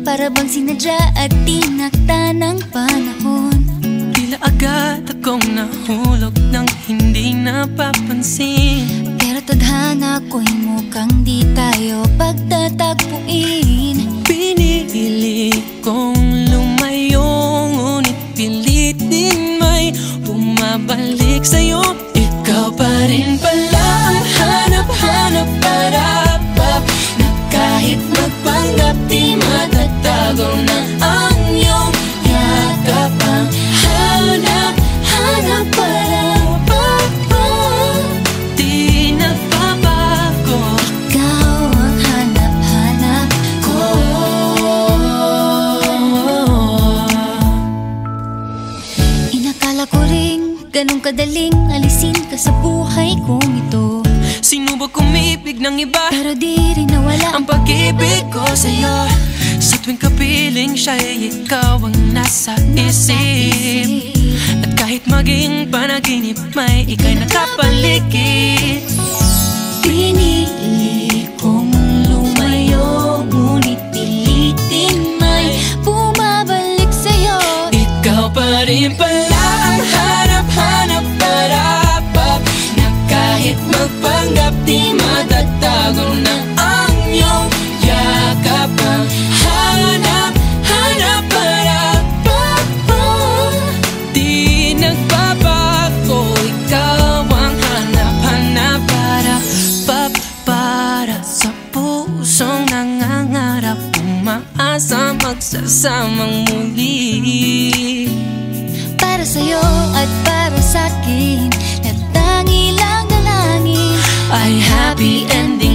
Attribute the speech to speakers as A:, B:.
A: para bang sinadya at tinakda ng panahon.
B: Tila agad akong nahulog nang hindi napapansin.
A: Pero tadhana ko'y mukhang di tayo pagtatagpuin.
B: Pinili kong lumayo, ngunit pilit din may bumabalik sa'yo. Ikaw pa rin pala ang hanap-hanap para na kahit magpanggap di matatago na ang iyong yakap. Ang hanap-hanap para di nagbabago.
A: Ikaw ang hanap-hanap ko. Inakala ko ring ganun kadaling alisin ka sa buhay kong ito.
B: Sinubok umibig ng iba,
A: pero di rin nawala
B: ang pag-ibig ko sa'yo. Sa tuwing kapiling siya'y ikaw ang nasa isip. At kahit maging panaginip, may ika'y nakapaligid.
A: Pinili kong lumayo, ngunit pilitin may bumabalik sa'yo.
B: Ikaw pa rin pala ang hanap-hanap para na kahit magpanggap di matatago na ang iyong yakap. Ang hanap-hanap para di nagbabago. Ikaw ang hanap-hanap para sa pusong nangangarap, umaasa magsasamang muli.
A: Para sa'yo at para sa'kin, na tangi lang dalangin
B: ay happy ending